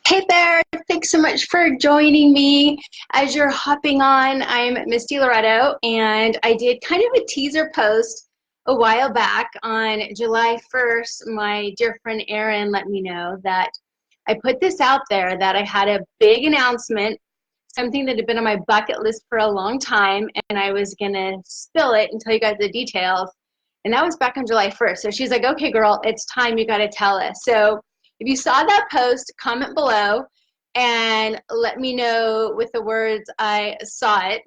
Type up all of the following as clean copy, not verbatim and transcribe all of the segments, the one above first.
Hey there, thanks so much for joining me. As you're hopping on, I'm Misty Loretto, and I did kind of a teaser post a while back on July 1st. My dear friend Erin let me know that I put this out there that I had a big announcement, something that had been on my bucket list for a long time, and I was gonna spill it and tell you guys the details. And that was back on July 1st. So she's like, okay, girl, it's time, you gotta tell us. So if you saw that post, comment below and let me know with the words I saw it.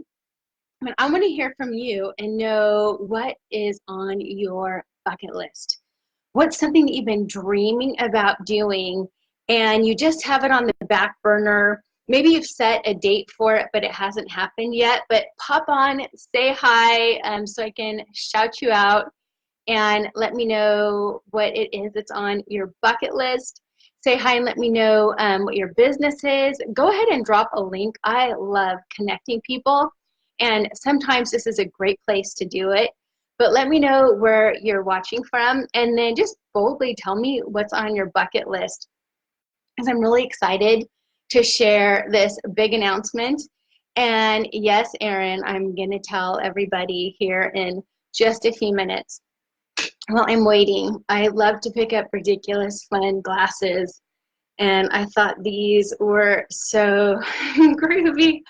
I want to hear from you and know what is on your bucket list. What's something that you've been dreaming about doing and you just have it on the back burner? Maybe you've set a date for it, but it hasn't happened yet. But pop on, say hi, so I can shout you out and let me know what it is that's on your bucket list. Say hi and let me know what your business is. Go ahead and drop a link. I love connecting people, and sometimes this is a great place to do it. But let me know where you're watching from, and then just boldly tell me what's on your bucket list, because I'm really excited to share this big announcement. And yes, Erin, I'm going to tell everybody here in just a few minutes. Well, I'm waiting. I love to pick up ridiculous fun glasses, and I thought these were so groovy.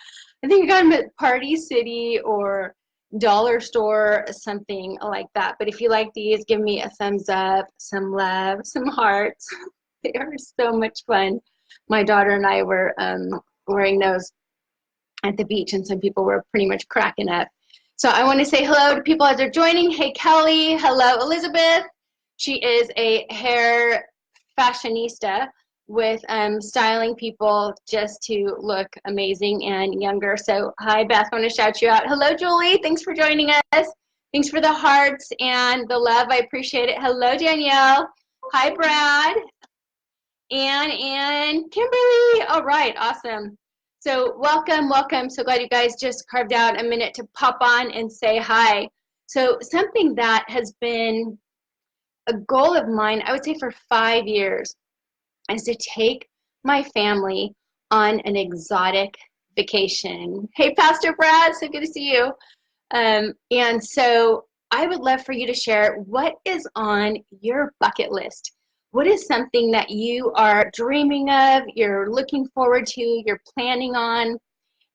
I think I got them at Party City or Dollar Store, something like that. But if you like these, give me a thumbs up, some love, some hearts. They are so much fun. My daughter and I were wearing those at the beach, and some people were pretty much cracking up. So I want to say hello to people as they're joining. Hey, Kelly. Hello, Elizabeth. She is a hair fashionista with styling people just to look amazing and younger. So hi, Beth. I want to shout you out. Hello, Julie. Thanks for joining us. Thanks for the hearts and the love. I appreciate it. Hello, Danielle. Hi, Brad. Ann and Kimberly. All right, awesome. So welcome, welcome. So glad you guys just carved out a minute to pop on and say hi. So something that has been a goal of mine, I would say for 5 years, is to take my family on an exotic vacation. Hey, Pastor Brad, so good to see you. And so I would love for you to share what is on your bucket list. What is something that you are dreaming of, you're looking forward to, you're planning on,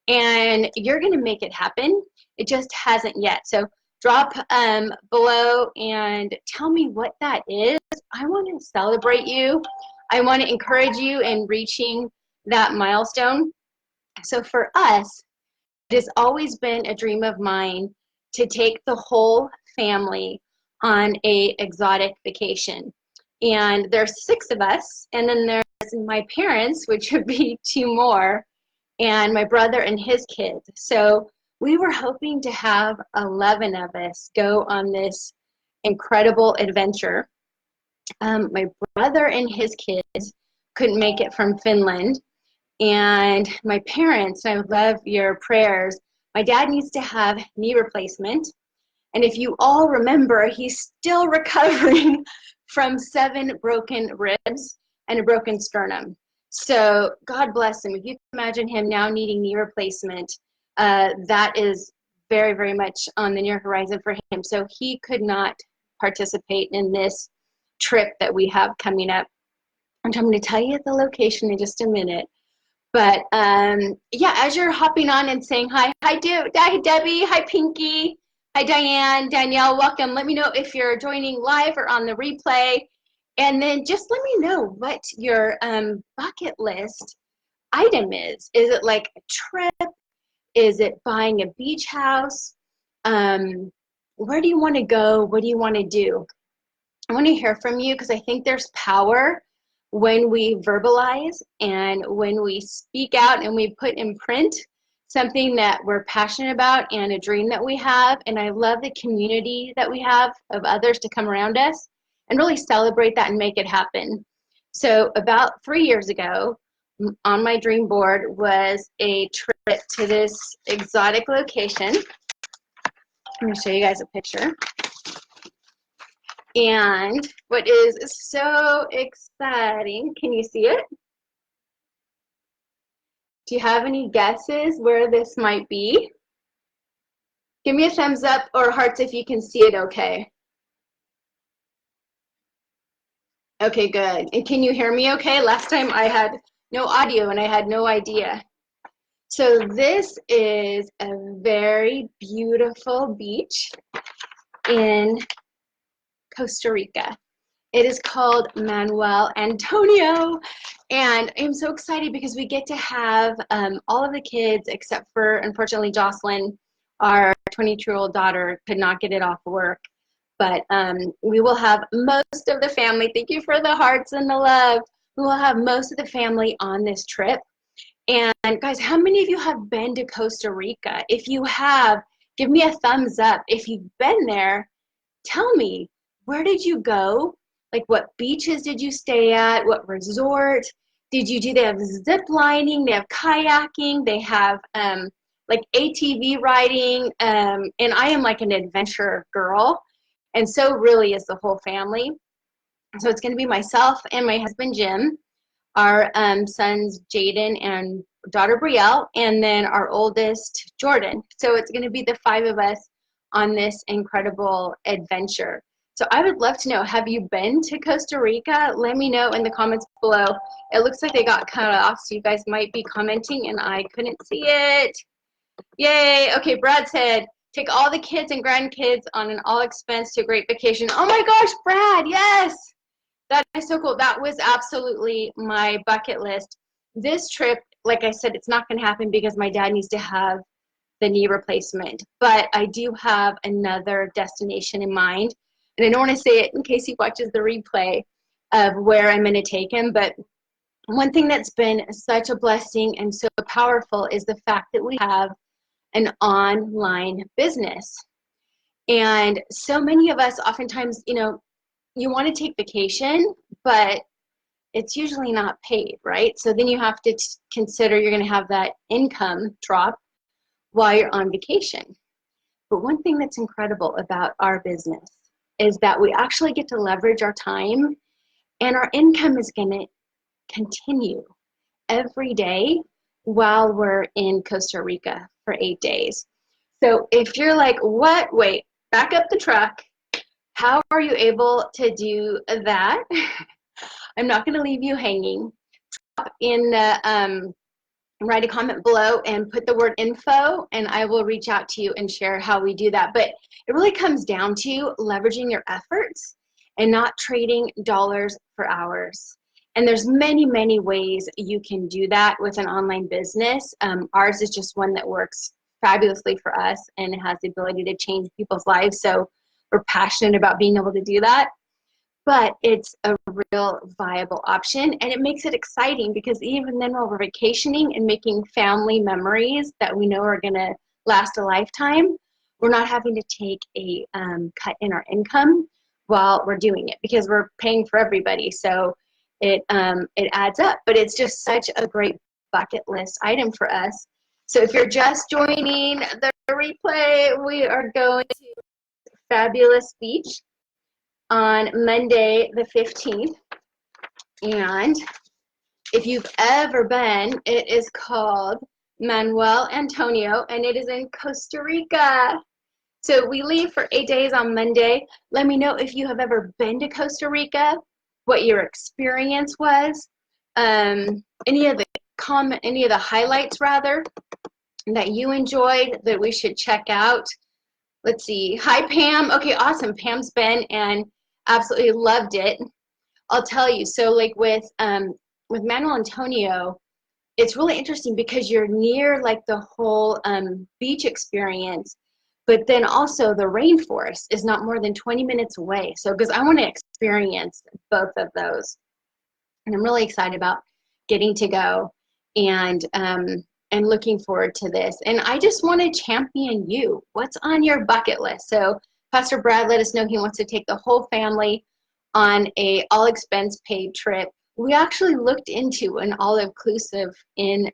and you're going to make it happen? It just hasn't yet. So drop below and tell me what that is. I want to celebrate you. I want to encourage you in reaching that milestone. So for us, it has always been a dream of mine to take the whole family on a exotic vacation. And there's 6 of us, and then there's my parents, which would be 2 more, and my brother and his kids. So we were hoping to have 11 of us go on this incredible adventure. My brother and his kids couldn't make it from Finland, and my parents, I would love your prayers. My dad needs to have knee replacement. And if you all remember, he's still recovering from 7 broken ribs and a broken sternum. So God bless him. If you can imagine him now needing knee replacement, that is very, very much on the near horizon for him. So he could not participate in this trip that we have coming up. And I'm going to tell you the location in just a minute. But yeah, as you're hopping on and saying hi, hi Debbie, hi Pinky, hi Diane, Danielle, welcome. Let me know if you're joining live or on the replay. And then just let me know what your bucket list item is. Is it like a trip? Is it buying a beach house? Where do you want to go? What do you want to do? I want to hear from you, because I think there's power when we verbalize and when we speak out and we put in print something that we're passionate about and a dream that we have. And I love the community that we have of others to come around us and really celebrate that and make it happen. So about 3 years ago, on my dream board was a trip to this exotic location. Let me show you guys a picture. And what is so exciting, can you see it? Do you have any guesses where this might be? Give me a thumbs up or hearts if you can see it okay. Okay, good. And can you hear me okay? Last time I had no audio and I had no idea. So this is a very beautiful beach in Costa Rica. It is called Manuel Antonio, and I'm so excited because we get to have all of the kids except for, unfortunately, Jocelyn, our 22-year-old daughter, could not get it off work. But we will have most of the family. Thank you for the hearts and the love. We will have most of the family on this trip. And guys, how many of you have been to Costa Rica? If you have, give me a thumbs up. If you've been there, tell me, where did you go? Like, what beaches did you stay at? What resort did you do? They have zip lining, they have kayaking, they have like ATV riding, and I am like an adventure girl, and so really is the whole family. So it's going to be myself and my husband Jim, our sons Jaden and daughter Brielle, and then our oldest Jordan. So it's going to be the 5 of us on this incredible adventure. So I would love to know, have you been to Costa Rica? Let me know in the comments below. It looks like they got cut off, so you guys might be commenting and I couldn't see it. Yay. Okay, Brad said, take all the kids and grandkids on an all expense to a great vacation. Oh my gosh, Brad, yes. That is so cool. That was absolutely my bucket list. This trip, like I said, it's not going to happen because my dad needs to have the knee replacement. But I do have another destination in mind. And I don't want to say it in case he watches the replay of where I'm going to take him. But one thing that's been such a blessing and so powerful is the fact that we have an online business. And so many of us oftentimes, you want to take vacation, but it's usually not paid, right? So then you have to consider you're going to have that income drop while you're on vacation. But one thing that's incredible about our business is that we actually get to leverage our time, and our income is going to continue every day while we're in Costa Rica for 8 days. So if you're like, what? Wait, back up the truck. How are you able to do that? I'm not going to leave you hanging. Drop in the, write a comment below and put the word info, and I will reach out to you and share how we do that. But it really comes down to leveraging your efforts and not trading dollars for hours. And there's many, many ways you can do that with an online business. Ours is just one that works fabulously for us and has the ability to change people's lives. So we're passionate about being able to do that. But it's a real viable option, and it makes it exciting because even then while we're vacationing and making family memories that we know are going to last a lifetime, we're not having to take a cut in our income while we're doing it because we're paying for everybody. So it adds up, but it's just such a great bucket list item for us. So if you're just joining the replay, we are going to Fabulous Beach on Monday the 15th, and if you've ever been, it is called Manuel Antonio, and it is in Costa Rica. So we leave for 8 days on Monday. Let me know if you have ever been to Costa Rica, what your experience was, any of the highlights rather that you enjoyed that we should check out. Let's see. Hi, Pam. Okay, awesome. Pam's been and absolutely loved it. I'll tell you. So, like with Manuel Antonio, it's really interesting because you're near like the whole beach experience, but then also the rainforest is not more than 20 minutes away. So, because I want to experience both of those, and I'm really excited about getting to go and looking forward to this. And I just want to champion you. What's on your bucket list? So Pastor Brad let us know he wants to take the whole family on a all expense paid trip. We actually looked into an all-inclusive in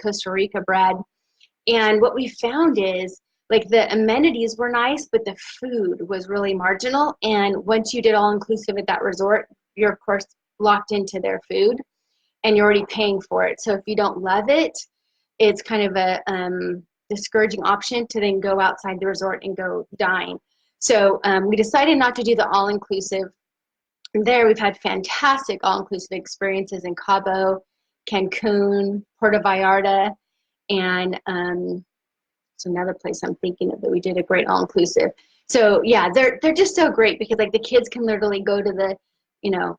Costa Rica, Brad. And what we found is like the amenities were nice, but the food was really marginal. And once you did all-inclusive at that resort, you're of course locked into their food and you're already paying for it. So if you don't love it, it's kind of a discouraging option to then go outside the resort and go dine. So we decided not to do the all-inclusive there. We've had fantastic all-inclusive experiences in Cabo, Cancun, Puerto Vallarta, and it's another place I'm thinking of that we did a great all-inclusive. So yeah, they're just so great because like the kids can literally go to the, you know,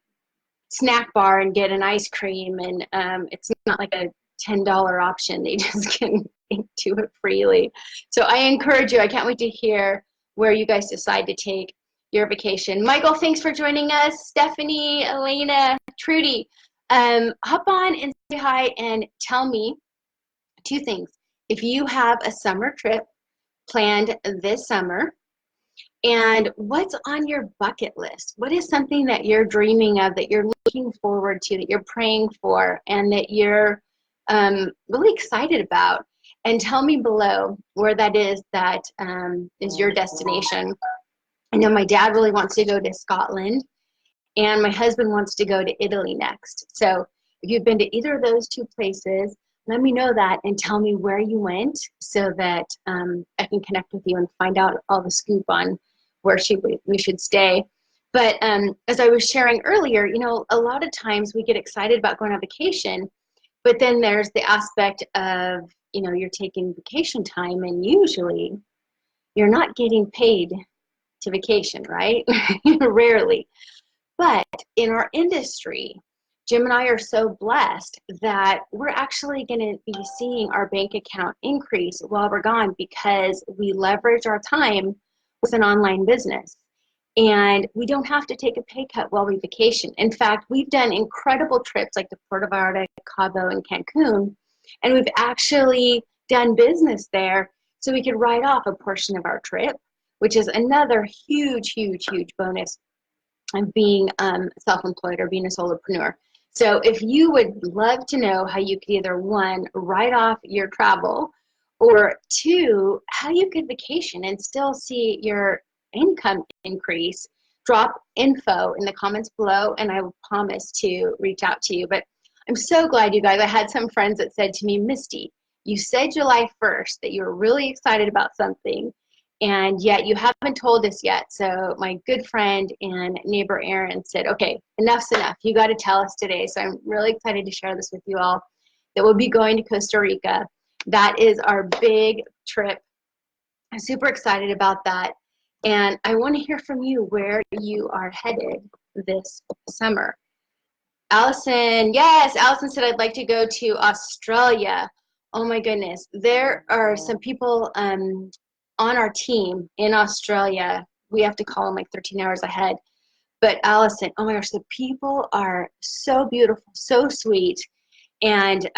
snack bar and get an ice cream, and it's not like a $10 option. They just can do it freely. So I encourage you. I can't wait to hear where you guys decide to take your vacation. Michael, thanks for joining us. Stephanie, Elena, Trudy, hop on and say hi and tell me two things. If you have a summer trip planned this summer, and what's on your bucket list? What is something that you're dreaming of, that you're looking forward to, that you're praying for, and that you're really excited about? And tell me below where that is your destination. I know my dad really wants to go to Scotland, and my husband wants to go to Italy next. So if you've been to either of those two places, let me know that and tell me where you went so that I can connect with you and find out all the scoop on where we should stay. But as I was sharing earlier, you know, a lot of times we get excited about going on vacation, but then there's the aspect of, you know, you're taking vacation time and usually you're not getting paid to vacation, right? Rarely. But in our industry, Jim and I are so blessed that we're actually going to be seeing our bank account increase while we're gone because we leverage our time with an online business. And we don't have to take a pay cut while we vacation. In fact, we've done incredible trips like the Puerto Vallarta, Cabo, and Cancun, and we've actually done business there so we could write off a portion of our trip, which is another huge, huge, huge bonus of being self-employed or being a solopreneur. So if you would love to know how you could either, one, write off your travel, or two, how you could vacation and still see your income increase, drop info in the comments below and I will promise to reach out to you. But I'm so glad, you guys. I had some friends that said to me, Misty, you said July 1st that you were really excited about something, and yet you haven't told us yet. So my good friend and neighbor Erin said, okay, enough's enough. You got to tell us today. So I'm really excited to share this with you all, that we'll be going to Costa Rica. That is our big trip. I'm super excited about that. And I want to hear from you where you are headed this summer. Allison, yes, Allison said, I'd like to go to Australia. Oh my goodness. There are some people on our team in Australia. We have to call them like 13 hours ahead. But Allison, oh my gosh, the people are so beautiful, so sweet. And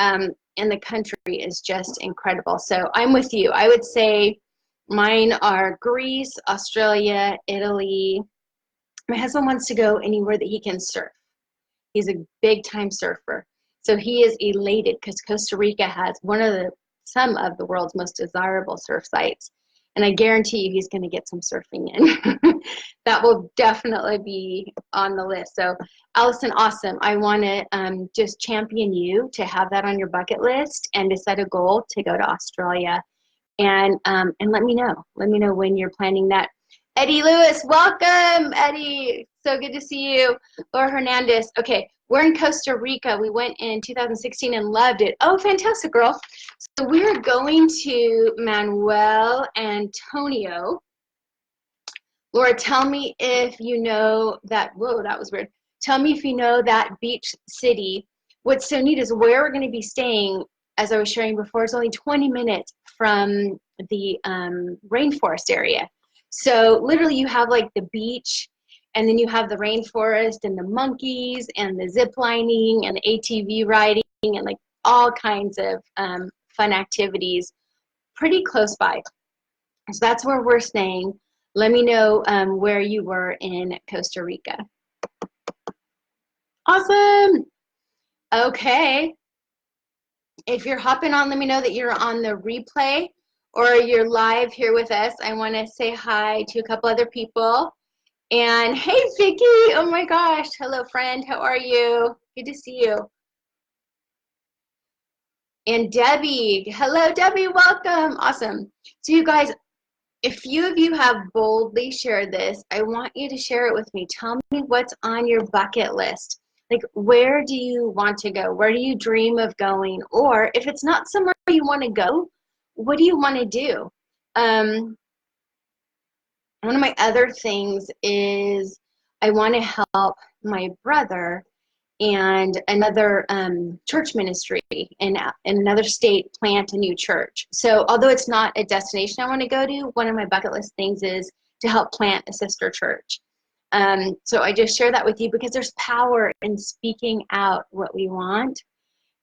the country is just incredible. So I'm with you. I would say mine are Greece, Australia, Italy. My husband wants to go anywhere that he can surf. He's a big time surfer. So he is elated because Costa Rica has some of the world's most desirable surf sites. And I guarantee you he's going to get some surfing in. That will definitely be on the list. So Allison, awesome. I want to just champion you to have that on your bucket list and to set a goal to go to Australia. And let me know. Let me know when you're planning that. Eddie Lewis, welcome, Eddie. So good to see you. Laura Hernandez. Okay, we're in Costa Rica. We went in 2016 and loved it. Oh, fantastic, girl. So we're going to Manuel Antonio. Laura, tell me if you know that. Whoa, that was weird. Tell me if you know that beach city. What's so neat is where we're going to be staying, as I was sharing before, is only 20 minutes from the rainforest area. So literally you have like the beach, and then you have the rainforest and the monkeys and the zip lining and the ATV riding and like all kinds of fun activities pretty close by. So that's where we're staying. Let me know where you were in Costa Rica. Awesome. Okay. If you're hopping on, let me know that you're on the replay or you're live here with us. I want to say hi to a couple other people. And hey, Vicky. Oh my gosh. Hello, friend. How are you? Good to see you. And Debbie, hello Debbie, welcome. Awesome. So you guys, if few of you have boldly shared this, I want you to share it with me. Tell me what's on your bucket list. Like, where do you want to go? Where do you dream of going? Or if it's not somewhere you want to go, what do you want to do? One of my other things is I want to help my brother and another church ministry in another state plant a new church. So although it's not a destination I want to go to, one of my bucket list things is to help plant a sister church. So I just share that with you because there's power in speaking out what we want,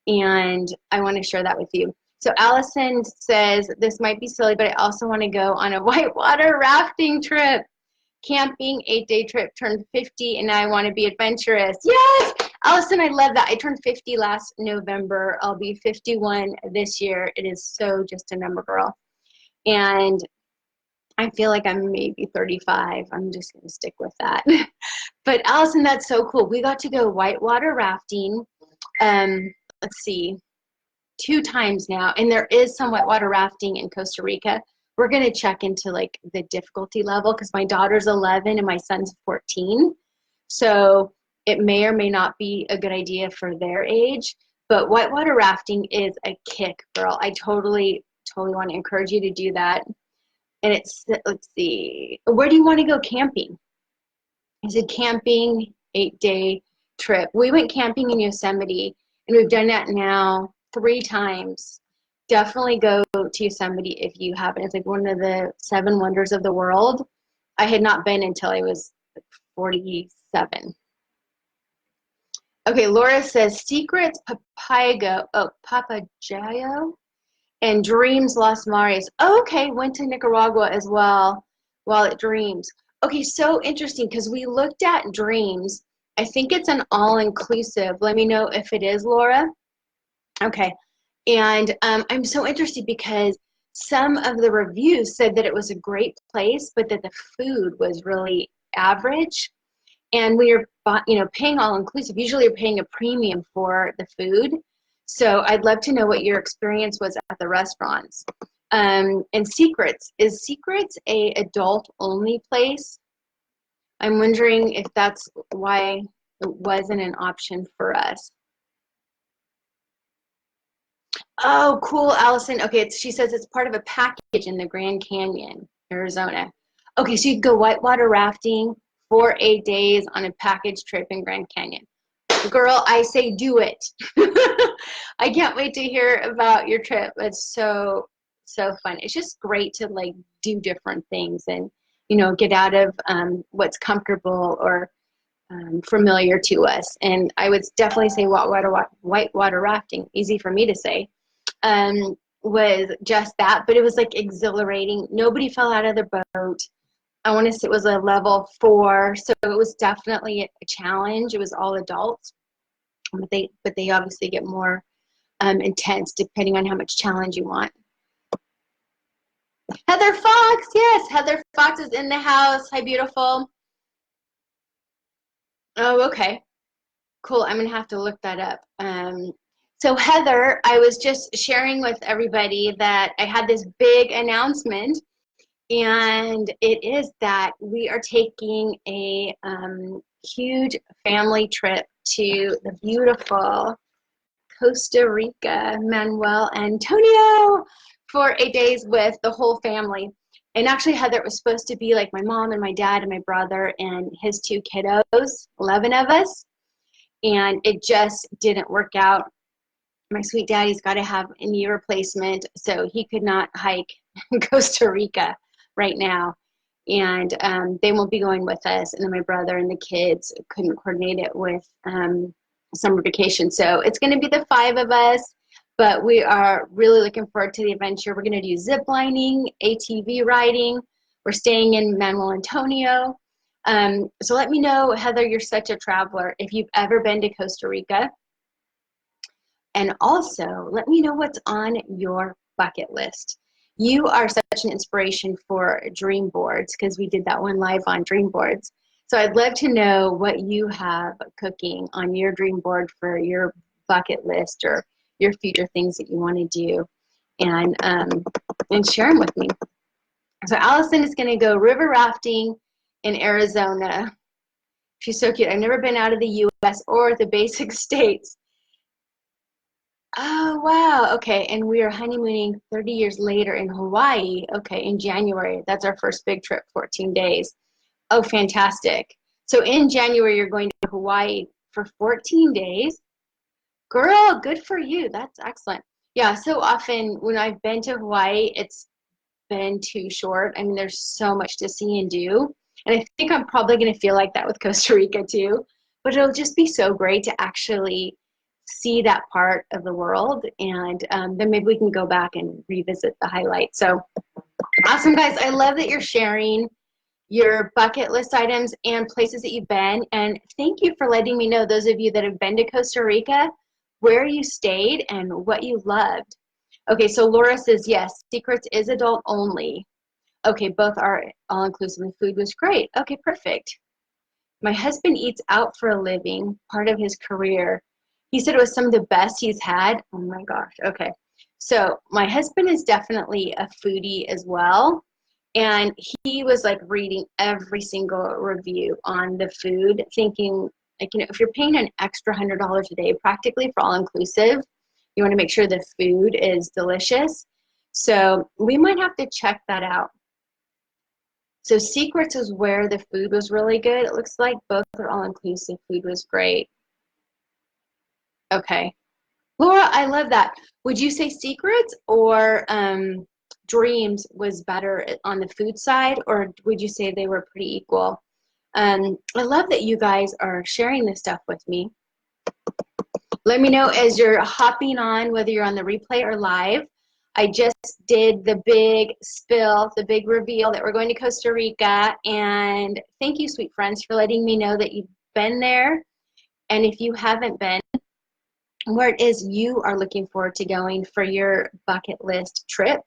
and I want to share that with you. So Allison says, this might be silly, but I also want to go on a whitewater rafting trip. Camping 8-day trip, turned 50, and I want to be adventurous. Yes, Allison, I love that. I turned 50 last November. I'll be 51 this year. It is so just a number, girl. And I feel like I'm maybe 35. I'm just going to stick with that. But Allison, that's so cool. We got to go whitewater rafting. Let's see, 2 times now, and there is some whitewater rafting in Costa Rica. We're going to check into like the difficulty level because my daughter's 11 and my son's 14. So it may or may not be a good idea for their age, but whitewater rafting is a kick, girl. I totally want to encourage you to do that. And it's, let's see, where do you want to go camping? I said camping, 8-day trip. We went camping in Yosemite, and we've done that now 3 times. Definitely go to Yosemite if you haven't. It's like one of the 7 wonders of the world. I had not been until I was 47. Okay, Laura says secrets, Papagayo, and Dreams Las Mares. Oh, okay, went to Nicaragua as well while at Dreams. Okay, so interesting because we looked at Dreams. I think it's an all-inclusive. Let me know if it is, Laura. Okay. And I'm so interested because some of the reviews said that it was a great place, but that the food was really average. And we are, paying all inclusive. Usually you're paying a premium for the food. So I'd love to know what your experience was at the restaurants. And Secrets, is Secrets a adult only place? I'm wondering if that's why it wasn't an option for us. Oh, cool, Allison. Okay, she says it's part of a package in the Grand Canyon, Arizona. Okay, so you can go whitewater rafting for 8 days on a package trip in Grand Canyon. Girl, I say do it. I can't wait to hear about your trip. It's so fun. It's just great to like do different things and get out of what's comfortable or familiar to us. And I would definitely say whitewater rafting, easy for me to say, was just that, but it was like exhilarating. Nobody fell out of the boat. I want to say it was a level 4, so it was definitely a challenge. It was all adults, but they obviously get more intense depending on how much challenge you want. Heather Fox, yes, Heather Fox is in the house. Hi, beautiful. Oh, okay, cool. I'm gonna have to look that up. So Heather, I was just sharing with everybody that I had this big announcement, and it is that we are taking a huge family trip to the beautiful Costa Rica, Manuel Antonio, for 8 days with the whole family. And actually, Heather, it was supposed to be like my mom and my dad and my brother and his 2 kiddos, 11 of us, and it just didn't work out. My sweet daddy's got to have a knee replacement, so he could not hike in Costa Rica right now. And they won't be going with us. And then my brother and the kids couldn't coordinate it with summer vacation. So it's going to be the 5 of us, but we are really looking forward to the adventure. We're going to do zip lining, ATV riding. We're staying in Manuel Antonio. So let me know, Heather, you're such a traveler, if you've ever been to Costa Rica. And also, let me know what's on your bucket list. You are such an inspiration for dream boards because we did that one live on dream boards. So I'd love to know what you have cooking on your dream board for your bucket list, or your future things that you want to do, and share them with me. So Allison is going to go river rafting in Arizona. She's so cute. I've never been out of the U.S. or the basic states. Oh, wow. Okay. And we are honeymooning 30 years later in Hawaii. Okay. In January. That's our first big trip, 14 days. Oh, fantastic. So in January, you're going to Hawaii for 14 days. Girl, good for you. That's excellent. Yeah. So often when I've been to Hawaii, it's been too short. I mean, there's so much to see and do. And I think I'm probably going to feel like that with Costa Rica too. But it'll just be so great to actually see that part of the world. And then maybe we can go back and revisit the highlights. So awesome, guys. I love that you're sharing your bucket list items and places that you've been. And thank you for letting me know, those of you that have been to Costa Rica, where you stayed and what you loved. Okay, so Laura says, yes, Secrets is adult only. Okay, both are all-inclusive. The food was great. Okay, perfect. My husband eats out for a living, part of his career. He said it was some of the best he's had. Oh my gosh, okay. So my husband is definitely a foodie as well. And he was like reading every single review on the food, thinking, like, you know, if you're paying an extra $100 a day practically for all-inclusive, you want to make sure the food is delicious. So we might have to check that out. So Secrets is where the food was really good. It looks like both are all-inclusive. Food was great. Okay. Laura, I love that. Would you say Secrets or Dreams was better on the food side, or would you say they were pretty equal? I love that you guys are sharing this stuff with me. Let me know as you're hopping on, whether you're on the replay or live. I just did the big spill, the big reveal that we're going to Costa Rica. And thank you, sweet friends, for letting me know that you've been there. And if you haven't been, where it is you are looking forward to going for your bucket list trip,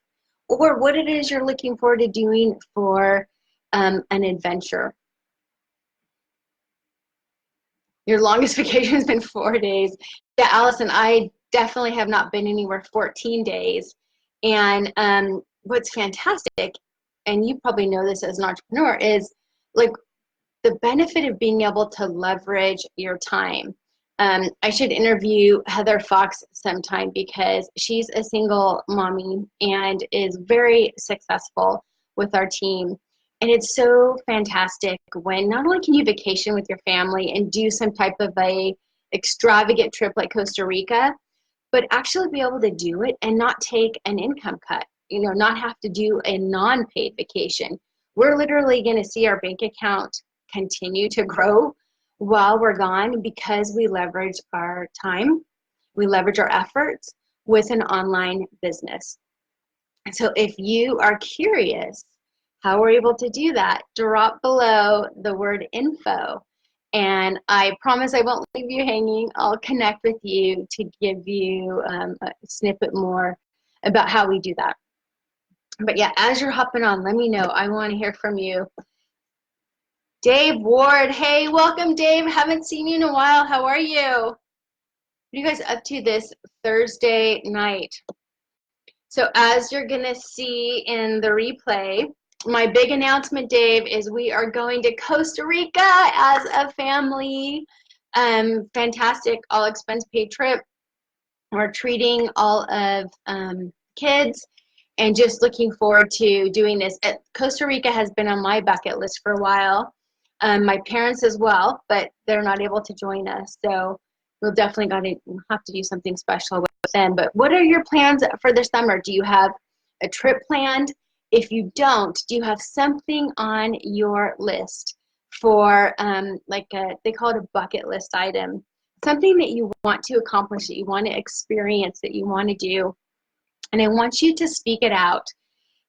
or what it is you're looking forward to doing for an adventure. Your longest vacation has been 4 days. Yeah, Allison, I definitely have not been anywhere 14 days. And what's fantastic, and you probably know this as an entrepreneur, is like the benefit of being able to leverage your time. I should interview Heather Fox sometime because she's a single mommy and is very successful with our team. And it's so fantastic when not only can you vacation with your family and do some type of a extravagant trip like Costa Rica, but actually be able to do it and not take an income cut, you know, not have to do a non-paid vacation. We're literally going to see our bank account continue to grow while we're gone because we leverage our time, we leverage our efforts with an online business. So if you are curious how we're able to do that, drop below the word info. And I promise I won't leave you hanging. I'll connect with you to give you a snippet more about how we do that. But yeah, as you're hopping on, let me know. I want to hear from you. Dave Ward. Hey, welcome, Dave. Haven't seen you in a while. How are you? What are you guys up to this Thursday night? So as you're going to see in the replay, my big announcement, Dave, is we are going to Costa Rica as a family. Fantastic, all expense paid trip. We're treating all of kids and just looking forward to doing this. Costa Rica has been on my bucket list for a while. My parents as well, but they're not able to join us. So we'll definitely have to do something special with them. But what are your plans for the summer? Do you have a trip planned? If you don't, do you have something on your list for they call it a bucket list item, something that you want to accomplish, that you want to experience, that you want to do? And I want you to speak it out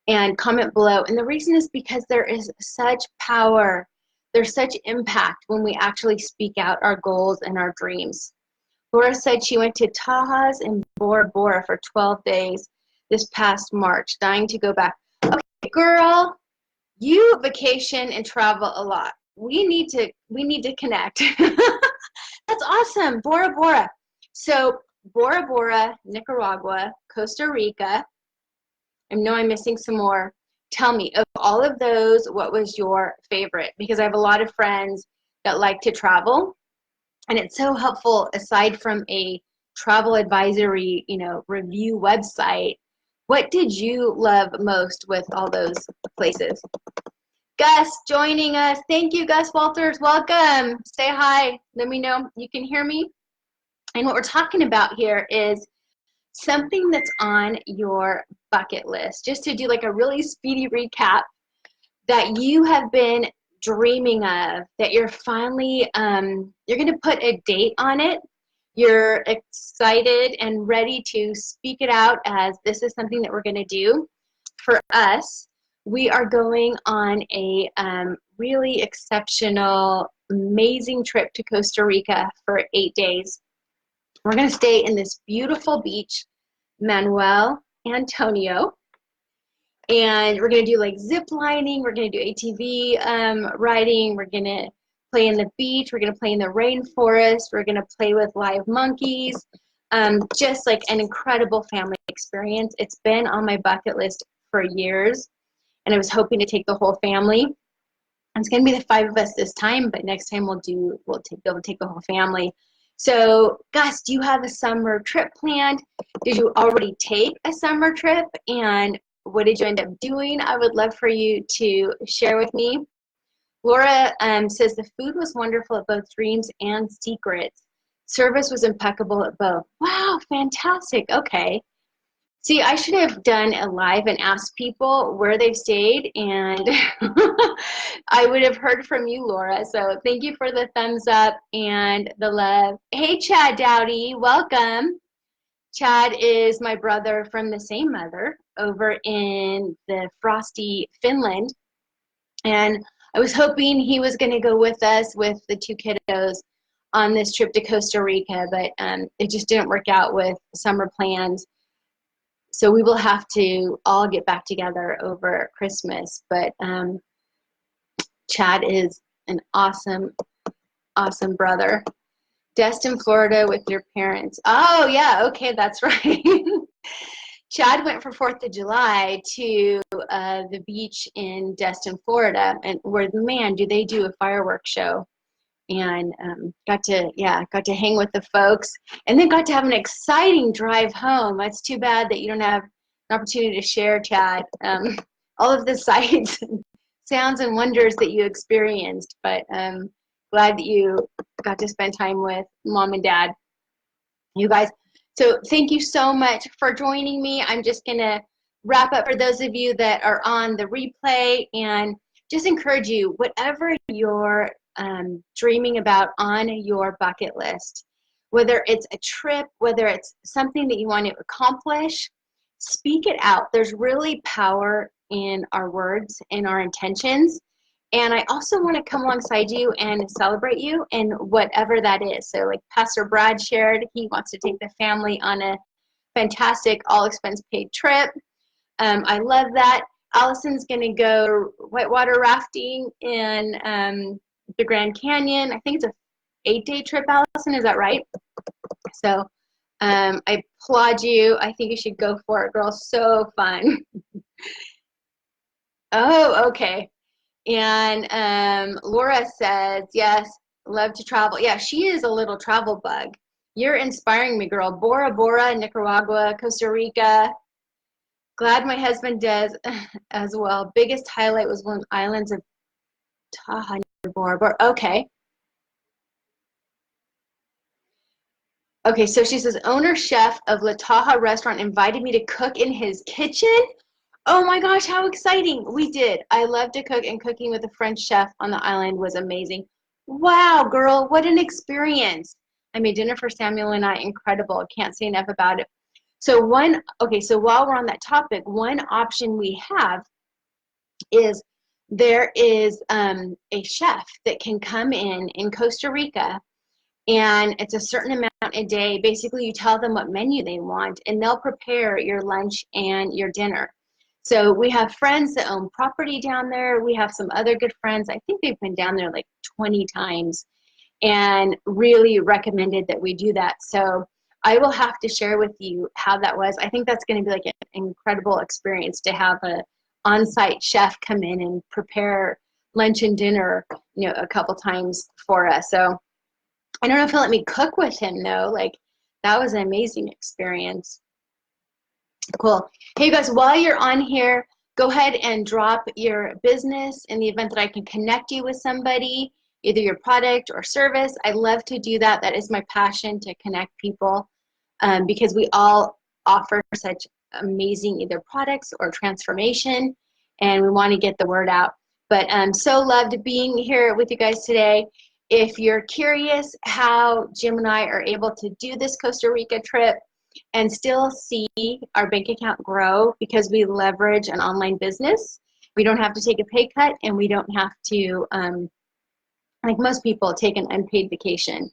and comment below. And the reason is because there is such power, there's such impact when we actually speak out our goals and our dreams. Laura said she went to Tajas and Bora Bora for 12 days this past March, dying to go back. Okay, girl, you vacation and travel a lot. We need to connect. That's awesome, Bora Bora. So Bora Bora, Nicaragua, Costa Rica. I know I'm missing some more. Tell me, of all of those, what was your favorite? Because I have a lot of friends that like to travel, and it's so helpful aside from a travel advisory, review website. What did you love most with all those places? Gus joining us. Thank you, Gus Walters. Welcome. Say hi. Let me know you can hear me. And what we're talking about here is something that's on your bucket list. Just to do like a really speedy recap that you have been dreaming of, that you're finally, you're going to put a date on it. You're excited and ready to speak it out as this is something that we're going to do. For us, we are going on a really exceptional, amazing trip to Costa Rica for 8 days. We're going to stay in this beautiful beach, Manuel Antonio, and we're going to do like zip lining, we're going to do ATV riding, we're going to play in the beach, we're going to play in the rainforest, we're going to play with live monkeys, just like an incredible family experience. It's been on my bucket list for years, and I was hoping to take the whole family. It's going to be the 5 of us this time, but next time we'll be able to take the whole family. So, Gus, do you have a summer trip planned? Did you already take a summer trip? And what did you end up doing? I would love for you to share with me. Laura says the food was wonderful at both Dreams and Secrets. Service was impeccable at both. Wow, fantastic. Okay. See, I should have done a live and asked people where they've stayed, and I would have heard from you, Laura. So thank you for the thumbs up and the love. Hey, Chad Dowdy, welcome. Chad is my brother from the same mother over in the frosty Finland, and I was hoping he was going to go with us with the 2 kiddos on this trip to Costa Rica, but it just didn't work out with summer plans. So we will have to all get back together over Christmas. But Chad is an awesome, awesome brother. Destin, Florida with your parents. Oh, yeah, okay, that's right. Chad went for 4th of July to the beach in Destin, Florida, and where, man, do they do a fireworks show. And got to hang with the folks, and then got to have an exciting drive home. It's too bad that you don't have an opportunity to share, Chad, all of the sights, sounds, and wonders that you experienced. But glad that you got to spend time with Mom and Dad, you guys. So thank you so much for joining me. I'm just gonna wrap up for those of you that are on the replay, and just encourage you, whatever you're dreaming about on your bucket list, whether it's a trip, whether it's something that you want to accomplish, speak it out. There's really power in our words and our intentions. And I also want to come alongside you and celebrate you in whatever that is. So like Pastor Brad shared, he wants to take the family on a fantastic all expense paid trip. I love that. Allison's going to go whitewater rafting in the Grand Canyon. I think it's a 8-day trip, Allison. Is that right? So I applaud you. I think you should go for it, girl. So fun. Oh, okay. And Laura says, yes, love to travel. Yeah, she is a little travel bug. You're inspiring me, girl. Bora Bora, Nicaragua, Costa Rica. Glad my husband does as well. Biggest highlight was one islands of Taha. Bora Bora. Okay. Okay, so she says, owner chef of La Taha restaurant invited me to cook in his kitchen. Oh my gosh, how exciting. We did. I love to cook, and cooking with a French chef on the island was amazing. Wow, girl, what an experience. I made dinner for Samuel and I. Incredible. Can't say enough about it. So while we're on that topic, one option we have is there is a chef that can come in Costa Rica, and it's a certain amount a day. Basically, you tell them what menu they want, and they'll prepare your lunch and your dinner. So we have friends that own property down there. We have some other good friends. I think they've been down there like 20 times and really recommended that we do that. So I will have to share with you how that was. I think that's going to be like an incredible experience to have a on-site chef come in and prepare lunch and dinner, a couple times for us. So I don't know if he'll let me cook with him though. Like that was an amazing experience. Cool. Hey guys, while you're on here, go ahead and drop your business in the event that I can connect you with somebody, either your product or service. I love to do that. That is my passion, to connect people, because we all offer such amazing either products or transformation, and we want to get the word out. But so loved being here with you guys today. If you're curious how Jim and I are able to do this Costa Rica trip and still see our bank account grow because we leverage an online business, we don't have to take a pay cut, and we don't have to, like most people, take an unpaid vacation.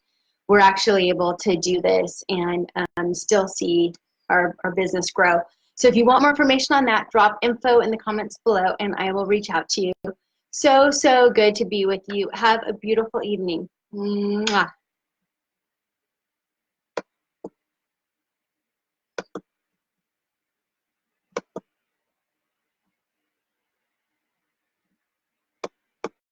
We're actually able to do this and still see our business grow. So if you want more information on that, drop info in the comments below and I will reach out to you. So good to be with you. Have a beautiful evening. Mwah.